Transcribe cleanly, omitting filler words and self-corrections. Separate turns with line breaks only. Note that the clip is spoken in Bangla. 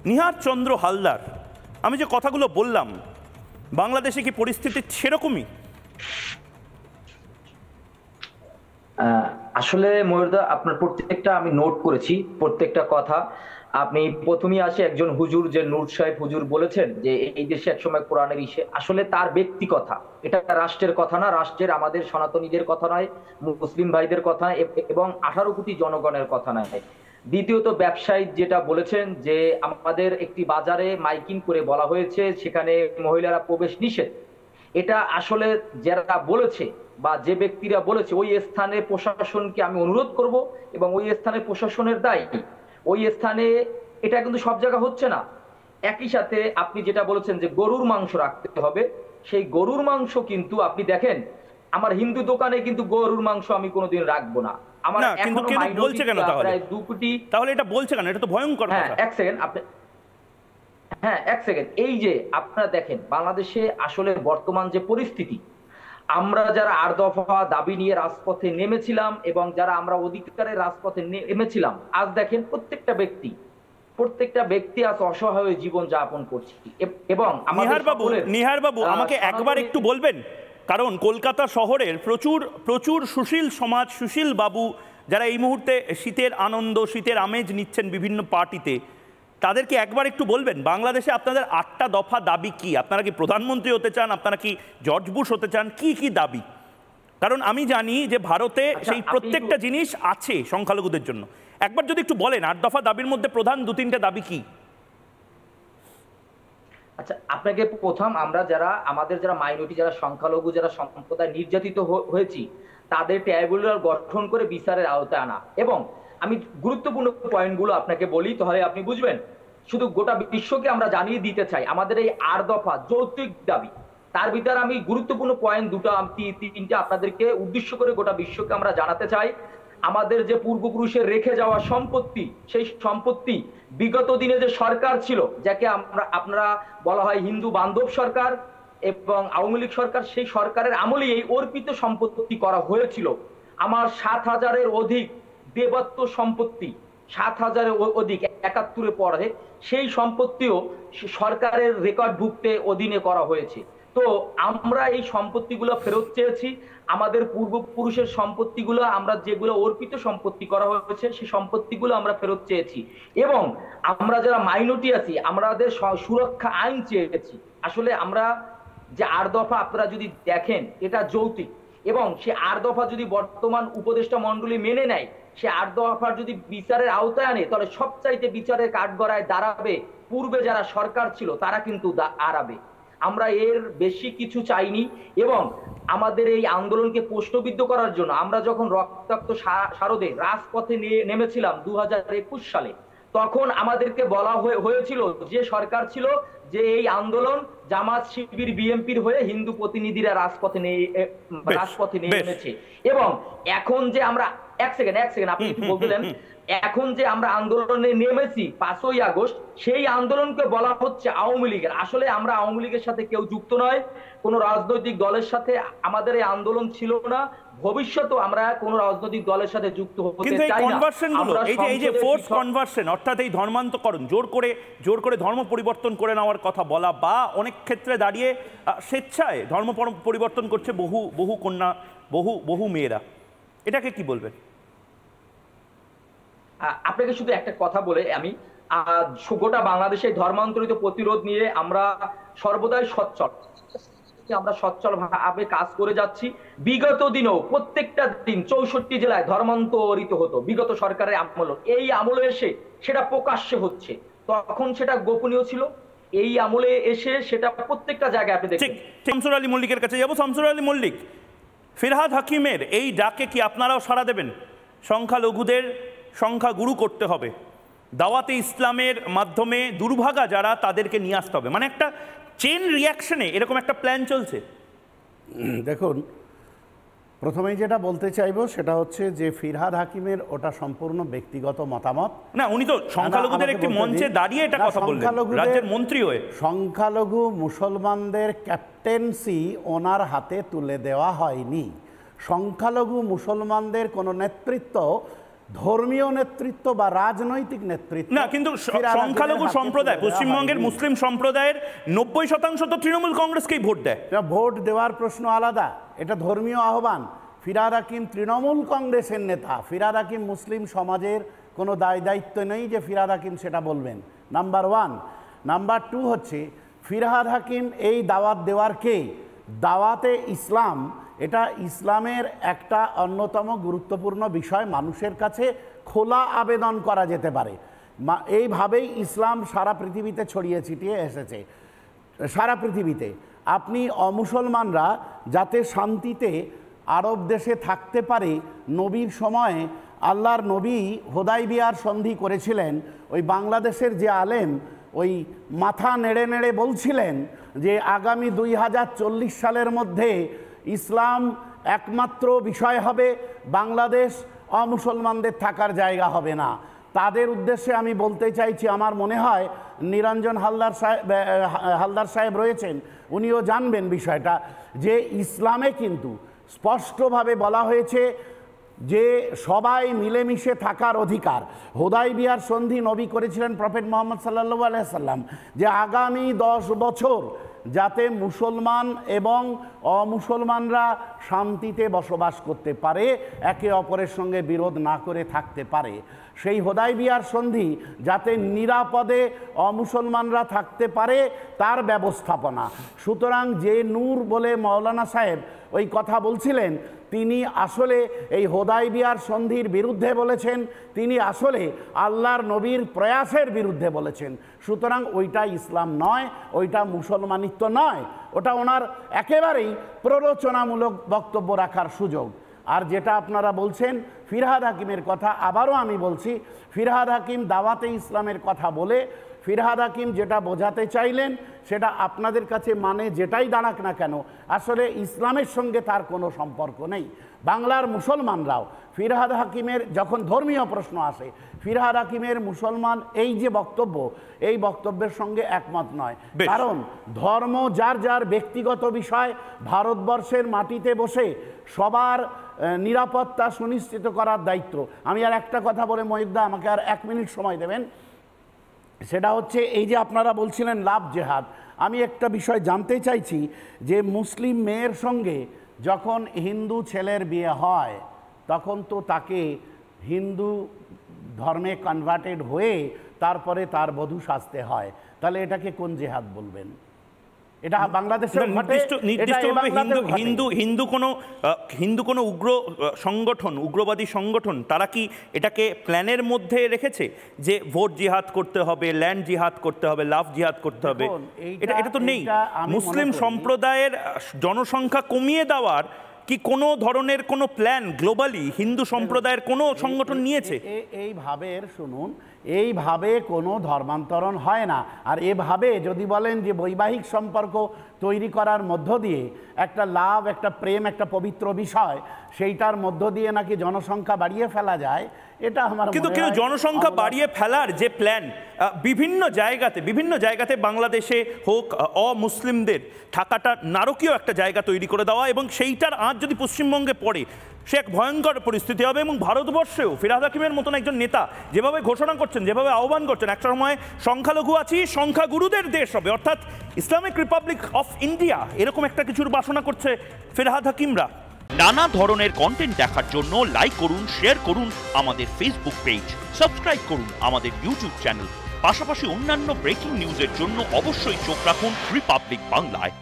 নিহার চন্দ্র হালদার, আমি যে কথাগুলো বললাম, বাংলাদেশে কি পরিস্থিতি সেরকমই?
আসলে ময়ূরদা, আপনার প্রত্যেকটা আমি নোট করেছি, প্রত্যেকটা কথা। আপনি প্রথমেই আসে একজন হুজুর, যে নূর সাহেব হুজুর বলেছেন যে এই দেশে একসময় কোরআনের ইসে, আসলে তার ব্যক্তি কথা, এটা রাষ্ট্রের কথা না, রাষ্ট্রের আমাদের সনাতনীদের কথা নয়, মুসলিম ভাইদের কথা এবং 18 কোটি জনগণের কথা নয়। দ্বিতীয়ত, ব্যবসায়ী যেটা বলেছেন যে আমাদের একটি বাজারে মাইকিং করে বলা হয়েছে সেখানে মহিলারা প্রবেশ নিষেধ, এটা আসলে যারা বলেছে বা যে ব্যক্তিরা বলেছে ওই স্থানের প্রশাসনকে আমি অনুরোধ করব, এবং ওই স্থানের প্রশাসনের দায়, ওই স্থানে এটা কিন্তু সব জায়গা হচ্ছে না। একই সাথে আপনি যেটা বলেছেন যে গরুর মাংস রাখতে হবে, সেই গরুর মাংস কিন্তু আপনি দেখেন, আমার হিন্দু দোকানে কিন্তু গরুর মাংস আমি কোনোদিন রাখবো না। আমার
না, কিন্তু
এখনো
কিন্তু বলছে কেন তাহলে?
প্রায় 2 কোটি।
তাহলে এটা বলছে কেন? এটা তো ভয়ঙ্কর
হ্যাঁ,
কথা।
এক সেকেন্ড আপনি, হ্যাঁ এক সেকেন্ড, এই যে আপনারা দেখেন বাংলাদেশে আসলে বর্তমান যে পরিস্থিতি, আমরা যারা 8 দফা দাবি নিয়ে রাজপথে নেমেছিলাম এবং যারা আমরা অধিকারের রাজপথে নেমেছিলাম, আজ দেখেন প্রত্যেকটা ব্যক্তি আজ অসহায় জীবন যাপন করছে। এবং
নিহার বাবু, আমাকে একবার একটু বলবেন, কারণ কলকাতা শহরের প্রচুর প্রচুর সুশীল সমাজ, সুশীল বাবু যারা এই মুহূর্তে শীতের আনন্দ, শীতের আমেজ নিচ্ছেন বিভিন্ন পার্টিতে, তাদেরকে একবার একটু বলবেন বাংলাদেশে আপনাদের 8টা দফা দাবি কি? আপনারা কি প্রধানমন্ত্রী হতে চান? আপনারা কি জর্জ বুশ হতে চান? কি কি দাবি? কারণ আমি জানি যে ভারতে সেই প্রত্যেকটা জিনিস আছে সংখ্যালঘুদের জন্য। একবার যদি একটু বলেন 8 দফা দাবির মধ্যে প্রধান 2-3টে দাবি কি?
আচ্ছা, আপনাকে প্রথম, আমরা যারা আমাদের যারা মাইনরিটি, যারা সংখ্যালঘু, যারা সম্প্রদায় নির্যাতিত হয়েছি, তাদের ট্রাইব্যুনাল গঠন করে বিচারের আওতায় আনা। এবং আমি গুরুত্বপূর্ণ পয়েন্টগুলো আপনাকে বলি, তাহলে আপনি বুঝবেন। শুধু গোটা বিশ্বকে আমরা জানিয়ে দিতে চাই আমাদের এই 8 দফা যৌক্তিক দাবি, তার ভিতরে আমি গুরুত্বপূর্ণ পয়েন্ট 2-3টে আপনাদেরকে উদ্দেশ্য করে গোটা বিশ্বকে আমরা জানাতে চাই। আমাদের যে পূর্বপুরুষের রেখে যাওয়া সম্পত্তি, সেই সম্পত্তি বিগত দিনে যে সরকার ছিল, যাকে আপনারা বলা হয় হিন্দু বান্ধব সরকার এবং আওয়ামী লীগ সরকার, সেই সরকারের আমলেই এই অর্পিত সম্পত্তি করা হয়েছিল। আমার 7,000-এর অধিক দেবত্ব সম্পত্তি, 7,000-এর অধিক 71-এর পরে সেই সম্পত্তিও সরকারের রেকর্ডভুক্তে অধীনে করা হয়েছে। তো আমরা এই সম্পত্তিগুলো ফেরত চেয়েছি। আমাদের পূর্বপুরুষের সম্পত্তিগুলো, আমরা যেগুলো অর্পিত সম্পত্তি করা হয়েছে, সেই সম্পত্তিগুলো আমরা ফেরত চেয়েছি। এবং আমরা যারা মাইনরিটি আছি, আমাদের সুরক্ষা আইন চেয়েছি। আসলে আমরা যে 8 দফা আপনারা যদি দেখেন, এটা যৌক্তিক, এবং সে 8 দফা যদি বর্তমান উপদেষ্টা মন্ডলী মেনে নেয়, সে 8 দফার যদি বিচারের আওতায় আনে, তাহলে সবচাইতে বিচারের কাঠগড়ায় দাঁড়াবে পূর্বে যারা সরকার ছিল, তারা কিন্তু দাঁড়াবে। আমরা এর বেশি কিছু চাইনি। এবং আমাদের এই আন্দোলনকে প্রশ্নবিদ্ধ করার জন্য আমরা যখন রক্তাক্ত শারদে রাজপথে নেমেছিলাম 2021 সালে, তখন আমাদেরকে বলা হয়েছিল, যে সরকার ছিল, যে এই আন্দোলন জামাত, শিবির, বিএনপির হয়ে হিন্দু প্রতিনিধিরা রাজপথে নেমেছে। এবং এখন যে আমরা, এক সেকেন্ড আপনি একটু বললেন, এখন যে আমরা আন্দোলনে নেমেছি 5ই আগস্ট, সেই আন্দোলনকে বলা হচ্ছে আওয়ামী লীগের। আসলে আমরা আওয়ামী লীগের সাথে কেউ যুক্ত নয়, কোন রাজনৈতিক দলের সাথে আমাদের এই আন্দোলন ছিল না, ভবিষ্যতেও আমরা কোন রাজনৈতিক দলের সাথে যুক্ত হতে চাই না।
এই যে ফোর্স কনভার্সন, অর্থাৎ এই ধর্মান্তকরণ, জোর করে ধর্ম পরিবর্তন করে নেওয়ার কথা বলা, বা অনেক ক্ষেত্রে দাঁড়িয়ে স্বেচ্ছায় ধর্ম পরিবর্তন করছে বহু কন্যা, বহু মেয়েরা, এটাকে কি বলবেন?
আপনাকে শুধু একটা কথা বলে আমি, গোটা বাংলাদেশে ধর্মান্তরিত প্রতিরোধ নিয়ে আমরা সর্বদাই সচ্ছল ভাবে কাজ করে যাচ্ছি। বিগত দিনেও প্রত্যেকটা দিন 64 জেলায় ধর্মান্তরিত হতো বিগত সরকারের আমল। এই আমলে এসে সেটা প্রকাশ্যে হচ্ছে, তখন সেটা গোপনীয় ছিল। এই আমলে এসে সেটা প্রত্যেকটা জায়গায় আপনি দেখেন।
শামসুর আলী মল্লিকের কাছে যাবো। শামসুর আলী মল্লিক, ফিরহাদ হাকিমের এই ডাকে কি আপনারাও সাড়া দেবেন? সংখ্যালঘুদের সংখ্যাগুরু করতে হবে, দাওয়াতে ইসলামের মাধ্যমে দুর্ভাগা যারা, তাদেরকে নিয়ে আসতে হবে, মানে একটা চেন রিয়াকশনে এরকম একটা প্ল্যান চলছে।
দেখুন, প্রথমেই যেটা বলতে চাইবো সেটা হচ্ছে যে ফিরহাদ হাকিমের ওটা সম্পূর্ণ ব্যক্তিগত মতামত
না, উনি তো সংখ্যালঘুদের একটি মঞ্চে দাঁড়িয়ে এটা কথা বললেন, রাজ্যের মন্ত্রী হয়ে।
সংখ্যালঘু মুসলমানদের ক্যাপ্টেন্সি ওনার হাতে তুলে দেওয়া হয়নি। সংখ্যালঘু মুসলমানদের কোনো নেতৃত্ব ধর্মীয় নেতৃত্ব বা রাজনৈতিক নেতৃত্ব
না, কিন্তু সংখ্যালঘু সম্প্রদায়, পশ্চিমবঙ্গের মুসলিম সম্প্রদায়ের 90% তো তৃণমূল কংগ্রেসকেই ভোট দেয়।
ভোট দেওয়ার প্রশ্ন আলাদা, এটা ধর্মীয় আহ্বান। ফিরহাদ হাকিম তৃণমূল কংগ্রেসের নেতা, ফিরহাদ হাকিম মুসলিম সমাজের কোনো দায়িত্ব নেই যে ফিরহাদ হাকিম সেটা বলবেন, নাম্বার 1। নাম্বার 2 হচ্ছে ফিরহাদ হাকিম এই দাওয়াত দেওয়ার কে? দাওয়াতে ইসলাম, এটা ইসলামের একটা অন্যতম গুরুত্বপূর্ণ বিষয়, মানুষের কাছে খোলা আবেদন করা যেতে পারে। এইভাবেই ইসলাম সারা পৃথিবীতে ছড়িয়ে ছিটিয়ে এসেছে। সারা পৃথিবীতে আপনি অমুসলমানরা যাতে শান্তিতে আরব দেশে থাকতে পারে, নবীর সময়ে আল্লাহর নবী হুদাইবিয়ার সন্ধি করেছিলেন। ওই বাংলাদেশের যে আলেম ওই মাথা নেড়ে নেড়ে বলছিলেন যে আগামী 2040 সালের মধ্যে ইসলাম একমাত্র বিষয় হবে, বাংলাদেশ অমুসলমানদের থাকার জায়গা হবে না। তাদের উদ্দেশ্যে আমি বলতে চাইছি, আমার মনে হয় নিরঞ্জন হালদার সাহেব রয়েছেন, উনিও জানবেন বিষয়টা, যে ইসলামে কিন্তু স্পষ্টভাবে বলা হয়েছে যে সবাই মিলেমিশে থাকার অধিকার। হুদাইবিয়ার সন্ধি নবী করেছিলেন প্রফেট মুহাম্মদ সাল্লাল্লাহু আলাইহি সাল্লাম, যে আগামী 10 বছর যাতে মুসলমান এবং অমুসলমানরা শান্তিতে বসবাস করতে পারে, একে অপরের সঙ্গে বিরোধ না করে থাকতে পারে। সেই হুদাইবিয়ার সন্ধি যাতে নিরাপদে অমুসলমানরা থাকতে পারে তার ব্যবস্থাপনা। সুতরাং যে নূর বলে মাওলানা সাহেব ওই কথা বলছিলেন, তিনি আসলে এই হুদাইবিয়ার সন্ধির বিরুদ্ধে বলেছেন, তিনি আসলে আল্লাহর নবীর প্রয়াসের বিরুদ্ধে বলেছেন। সুতরাং ওইটা ইসলাম নয়, ওইটা মুসলমানিত্ব নয়, ওটা ওনার একেবারেই প্ররোচনামূলক বক্তব্য রাখার সুযোগ। আর যেটা আপনারা বলছেন ফিরহাদ হাকিমের কথা, আবারও আমি বলছি, ফিরহাদ হাকিম দাওয়াতে ইসলামের কথা বলে ফিরহাদ হাকিম যেটা বোঝাতে চাইলেন সেটা আপনাদের কাছে মানে যেটাই দাঁড়াক না কেন, আসলে ইসলামের সঙ্গে তার কোনো সম্পর্ক নেই। বাংলার মুসলমানরাও ফিরহাদ হাকিমের যখন ধর্মীয় প্রশ্ন আসে, ফিরহাদ হাকিমের মুসলমান এই যে বক্তব্য, এই বক্তব্যের সঙ্গে একমত নয়। কারণ ধর্ম যার যার ব্যক্তিগত বিষয়, ভারতবর্ষের মাটিতে বসে সবার নিরাপত্তা সুনিশ্চিত করার দায়িত্ব। আমি আর একটা কথা বলে, মহিউদ্দা আমাকে আর 1 মিনিট সময় দেবেন, সেটা হচ্ছে এই যে আপনারা বলছিলেন লাভ জেহাদ, আমি একটা বিষয় জানতে চাইছি যে মুসলিম মেয়ের সঙ্গে যখন হিন্দু ছেলের বিয়ে হয় তখন তো তাকে হিন্দু ধর্মে কনভার্টেড হয়ে তারপরে তার বধূ সাজতে হয়, তাহলে এটাকে কোন জেহাদ বলবেন? এটা বাংলাদেশের
নির্দিষ্টভাবে হিন্দু কোনো উগ্র সংগঠন, উগ্রবাদী সংগঠন, তারা কি এটাকে প্ল্যানের মধ্যে রেখেছে যে ভোট জিহাদ করতে হবে, ল্যান্ড জিহাদ করতে হবে, লাভ জিহাদ করতে হবে? এটা তো নেই। মুসলিম সম্প্রদায়ের জনসংখ্যা কমিয়ে দেওয়ার কি কোনো ধরনের কোনো প্ল্যান গ্লোবালি হিন্দু সম্প্রদায়ের কোনো সংগঠন নিয়েছে?
এইভাবে শুনুন, এইভাবে কোনো ধর্মান্তরণ হয় না। আর এভাবে যদি বলেন যে বৈবাহিক সম্পর্ক তৈরি করার মধ্য দিয়ে একটা লাভ, একটা প্রেম, একটা পবিত্র বিষয়, সেইটার মধ্য দিয়ে নাকি জনসংখ্যা বাড়িয়ে ফেলা যায়, এটা আমার
কিন্তু জনসংখ্যা বাড়িয়ে ফেলার যে প্ল্যান বিভিন্ন জায়গাতে বাংলাদেশে হোক, অমুসলিমদের থাকাটা নারকীয় একটা জায়গা তৈরি করে দেওয়া, এবং সেইটার আজ যদি পশ্চিমবঙ্গে পড়ে সে এক ভয়ঙ্কর পরিস্থিতি হবে। এবং ভারতবর্ষেও ফিরহাদ হাকিমের মতন একজন নেতা যেভাবে ঘোষণা করছেন, যেভাবে আহ্বান করছেন, একটা সময় সংখ্যালঘু আছি, সংখ্যাগুরুদের দেশ হবে, অর্থাৎ ইসলামিক রিপাবলিক অফ ইন্ডিয়া, এরকম একটা কিছুর বাসনা করছে ফিরহাদ হাকিমরা।
নানা ধরনের কন্টেন্ট দেখার জন্য লাইক করুন, শেয়ার করুন আমাদের ফেসবুক পেজ, সাবস্ক্রাইব করুন আমাদের ইউটিউব চ্যানেল। পাশাপাশি অন্যান্য ব্রেকিং নিউজের জন্য অবশ্যই চোখ রাখুন রিপাবলিক বাংলায়।